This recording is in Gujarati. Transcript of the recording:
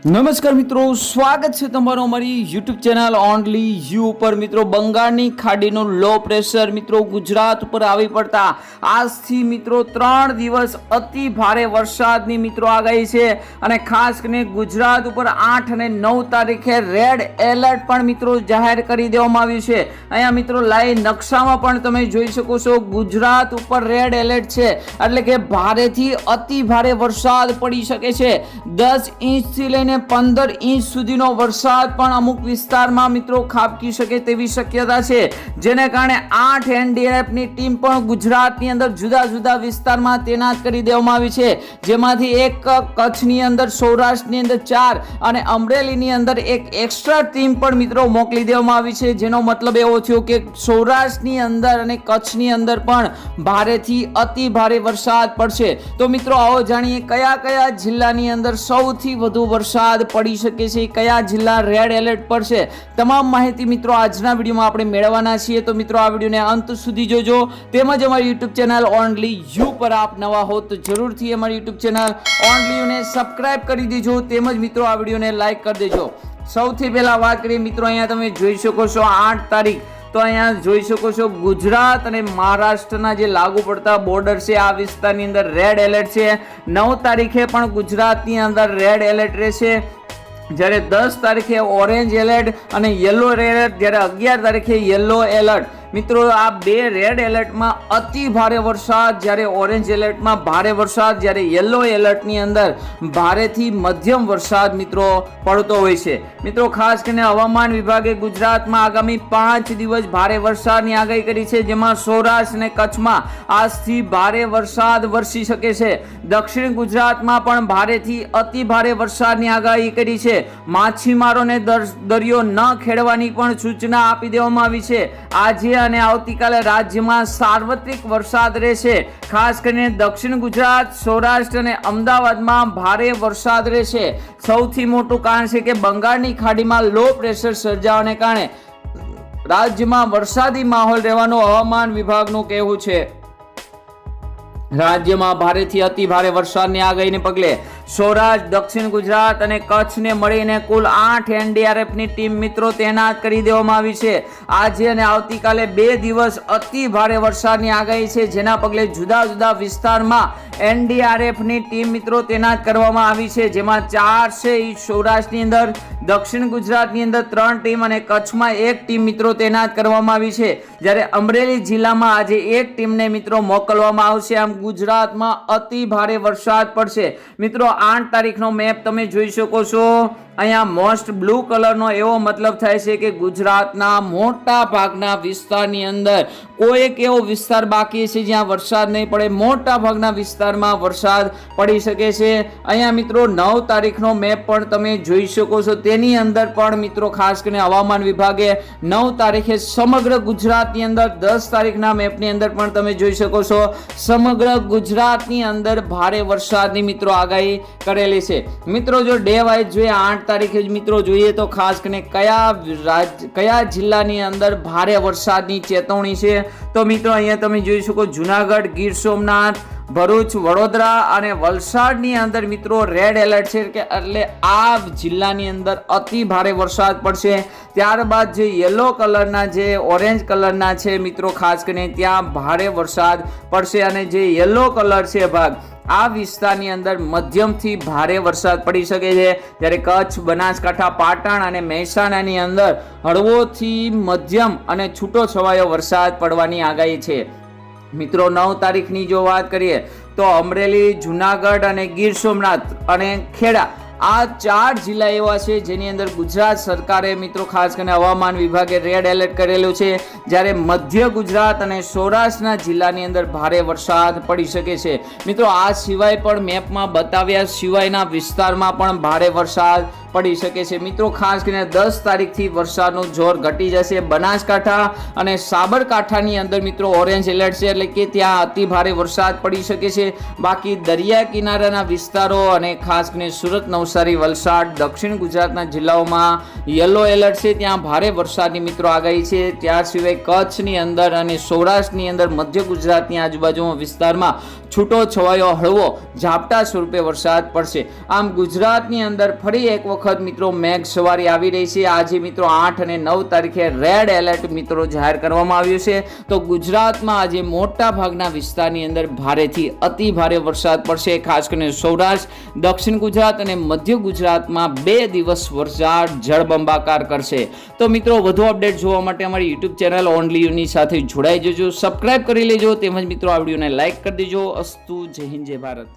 નમસ્કાર મિત્રો, સ્વાગત છે તમારું અમારી યુટ્યુબ ચેનલ ઓનલી યુ ઉપર। મિત્રો, બંગાળની ખાડીનું લો પ્રેશર મિત્રો ગુજરાત ઉપર આવી પડતા આજથી મિત્રો 3 દિવસ અતિ ભારે વરસાદની મિત્રો આગાહી છે અને ખાસ કરીને ગુજરાત ઉપર 8 અને 9 તારીખે રેડ એલર્ટ પણ મિત્રો જાહેર કરી દેવામાં આવ્યું છે। અહીંયા મિત્રો લાઈવ નકશામાં પણ તમે જોઈ શકો છો, ગુજરાત ઉપર રેડ એલર્ટ છે એટલે કે ભારેથી અતિ ભારે વરસાદ પડી શકે છે। 10 ઇંચથી લઈને 15 ઇંચ સુધીનો વરસાદ પણ અમુક વિસ્તારમાં મિત્રો ખાબકી શકે તેવી શક્યતા છે, જેને કારણે 8 એનડીઆરએફ ની ટીમ પણ ગુજરાતની અંદર જુદા જુદા વિસ્તારમાં તૈનાત કરી દેવામાં આવી છે, જેમાંથી એક કચ્છની અંદર, સૌરાષ્ટ્રની અંદર 4 અને અમરેલીની અંદર એક એક્સ્ટ્રા ટીમ પણ મિત્રો મોકલી દેવામાં આવી છે, જેનો મતલબ એવો થયો કે સૌરાષ્ટ્રની અંદર અને કચ્છની અંદર પણ ભારેથી અતિ ભારે વરસાદ પડશે। તો મિત્રો આવો જાણીએ કયા કયા જિલ્લાની અંદર સૌથી વધુ વરસાદ પડી શકે છે, કયા જિલ્લા રેડ એલર્ટ પર છે, તમામ માહિતી મિત્રો આજના વિડીયોમાં આપણે મેળવવાના છીએ। તો મિત્રો આ વિડીયોને અંત સુધી જોજો, તેમજ અમારી યુટ્યુબ ચેનલ ઓનલી યુ પર આપ નવા હો તો જરૂરથી અમારી યુટ્યુબ ચેનલ ઓનલી યુને સબસ્ક્રાઇબ કરી દેજો, તેમજ મિત્રો આ વિડીયોને લાઈક કરી દેજો। સૌથી પહેલા વાત કરીએ મિત્રો, અહીંયા તમે જોઈ શકો છો 8 તારીખ, તો અહીંયા જોઈ શકો છો ગુજરાત અને મહારાષ્ટ્રના જે લાગુ પડતા બોર્ડર છે આ વિસ્તારની અંદર રેડ એલર્ટ છે। 9 તારીખે પણ ગુજરાતની અંદર રેડ એલર્ટ રહેશે, જ્યારે 10 તારીખે ઓરેન્જ એલર્ટ અને યલો એલર્ટ, જ્યારે 11 તારીખે યલો એલર્ટ। મિત્રો આ બે રેડ એલર્ટમાં અતિ ભારે વરસાદ, જ્યારે ઓરેન્જ એલર્ટમાં ભારે વરસાદ, જ્યારે યલો એલર્ટની અંદર ભારેથી મધ્યમ વરસાદ મિત્રો પડતો હોય છે। મિત્રો ખાસ કરીને હવામાન વિભાગે ગુજરાતમાં આગામી 5 દિવસ ભારે વરસાદની આગાહી કરી છે, જેમાં સૌરાષ્ટ્ર અને કચ્છમાં આજથી ભારે વરસાદ વરસી શકે છે। દક્ષિણ ગુજરાતમાં પણ ભારેથી અતિ ભારે વરસાદની આગાહી કરી છે। માછીમારોને દરિયો ન ખેડવાની પણ સૂચના આપી દેવામાં આવી છે। આજે અને આવતીકાલે રાજ્યમાં સાર્વત્રિક વરસાદ રહેશે, ખાસ કરીને દક્ષિણ ગુજરાત, સૌરાષ્ટ્ર અને અમદાવાદમાં ભારે વરસાદ રહેશે। સૌથી મોટું કારણ છે કે બંગાળની ખાડીમાં લો પ્રેશર સર્જાવાને કારણે રાજ્યમાં વરસાદી માહોલ રહેવાનું હવામાન વિભાગનું કહેવું છે। રાજ્યમાં ભારેથી અતિ ભારે વરસાદની આગાહીને પગલે સૌરાષ્ટ્ર, દક્ષિણ ગુજરાત અને કચ્છને મળીને કુલ 8 એનડીઆરએફની ટીમ મિત્રો તૈનાત કરી દેવામાં આવી છે। આજે અને આવતીકાલે 2 દિવસ અતિ ભારે વરસાદની આગાહી છે, જેના પગલે જુદા જુદા વિસ્તારમાં એનડીઆરએફની ટીમ મિત્રો તૈનાત કરવામાં આવી છે, જેમાં 4 છે સૌરાષ્ટ્રની અંદર, દક્ષિણ ગુજરાતની અંદર 3 ટીમ અને કચ્છમાં 1 ટીમ મિત્રો તૈનાત કરવામાં આવી છે, જ્યારે અમરેલી જિલ્લામાં આજે 1 ટીમને મિત્રો મોકલવામાં આવશે। આમ ગુજરાતમાં અતિ ભારે વરસાદ પડશે। મિત્રો 8 તારીખનો મેપ તમે જોઈ શકો છો, અહીંયા મોસ્ટ બ્લુ કલરનો એવો મતલબ થાય છે કે ગુજરાતના મોટા ભાગના વિસ્તારની અંદર કોઈ એક એવો વિસ્તાર બાકી છે જ્યાં વરસાદ નહીં પડે, મોટા ભાગના વિસ્તારમાં વરસાદ પડી શકે છે। અહીંયા મિત્રો 9 તારીખનો મેપ પણ તમે જોઈ શકો છો, તેની અંદર પણ મિત્રો ખાસ કરીને હવામાન વિભાગે 9 તારીખે સમગ્ર ગુજરાતની અંદર, 10 તારીખના મેપની અંદર પણ તમે જોઈ શકો છો સમગ્ર ગુજરાતની અંદર ભારે વરસાદની મિત્રો આગાહી કરેલી છે। મિત્રો જો ડે વાઇઝ જોઈએ, 8 તારીખે મિત્રો જોઈએ તો ખાસ કરીને કયા જિલ્લાની અંદર ભારે વરસાદની ચેતવણી છે, તો મિત્રો અહીંયા તમે જોઈ શકો જુનાગઢ, ગીર સોમનાથ, ભરૂચ, વડોદરા અને વલસાડની અંદર મિત્રો રેડ એલર્ટ છે, કે એટલે આ જિલ્લાની અંદર અતિ ભારે વરસાદ પડશે। ત્યારબાદ જે યલો કલરના, જે ઓરેન્જ કલરના છે મિત્રો, ખાસ કરીને ત્યાં ભારે વરસાદ પડશે, અને જે યલો કલર છે ભાગ, આ વિસ્તારની અંદર મધ્યમથી ભારે વરસાદ પડી શકે છે, જ્યારે કચ્છ, બનાસકાંઠા, પાટણ અને મહેસાણાની અંદર હળવોથી મધ્યમ અને છૂટો છવાયો વરસાદ પડવાની આગાહી છે। મિત્રો 9 તારીખની જો વાત કરીએ તો અમરેલી, જુનાગઢ અને ગીર સોમનાથ અને ખેડા, આ 4 જિલ્લા એવા છે જેની અંદર ગુજરાત સરકારે મિત્રો ખાસ કરીને હવામાન વિભાગે રેડ એલર્ટ કરેલું છે, જ્યારે મધ્ય ગુજરાત અને સૌરાષ્ટ્રના જિલ્લાની અંદર ભારે વરસાદ પડી શકે છે। મિત્રો આ સિવાય પણ મેપમાં બતાવ્યા સિવાયના વિસ્તારમાં પણ ભારે વરસાદ પડી શકે છે। મિત્રો ખાસ કરીને 10 તારીખથી વરસાદનું જોર ઘટી જશે। બનાસકાંઠા અને સાબરકાંઠાની અંદર મિત્રો ઓરેન્જ એલર્ટ છે, એટલે કે ત્યાં અતિ ભારે વરસાદ પડી શકે છે। બાકી દરિયા કિનારાના વિસ્તારો અને ખાસ કરીને સુરત, નવસારી, વલસાડ, દક્ષિણ ગુજરાતના જિલ્લાઓમાં યલો એલર્ટ છે, ત્યાં ભારે વરસાદની મિત્રો આગાહી છે। ત્યાર સિવાય કચ્છની અંદર અને સૌરાષ્ટ્રની અંદર, મધ્ય ગુજરાતની આજુબાજુના વિસ્તારમાં છૂટો છવાયો હળવો ઝાપટા સ્વરૂપે વરસાદ પડશે. આમ ગુજરાતની અંદર ફરી એક વખત મિત્રો મેઘ સવારી આવી રહી છે. આજે મિત્રો 8 અને 9 તારીખે રેડ એલર્ટ મિત્રો જાહેર કરવામાં આવ્યું છે. તો ગુજરાતમાં આજે મોટા ભાગના વિસ્તારની અંદર ભારેથી અતિ ભારે વરસાદ પડશે. ખાસ કરીને સૌરાષ્ટ્ર, દક્ષિણ ગુજરાત અને મધ્ય ગુજરાતમાં 2 દિવસ વરસાદ જળબંબાકાર કરશે. તો મિત્રો વધુ અપડેટ જોવા માટે અમારી યુટ્યુબ ચેનલ ઓનલી યુની સાથે જોડાઈ જજો, સબસ્ક્રાઇબ કરી લેજો, તેમજ મિત્રો આ વિડીયોને લાઈક કરી દેજો. અસ્તુ. જય હિન્દ, જય ભારત.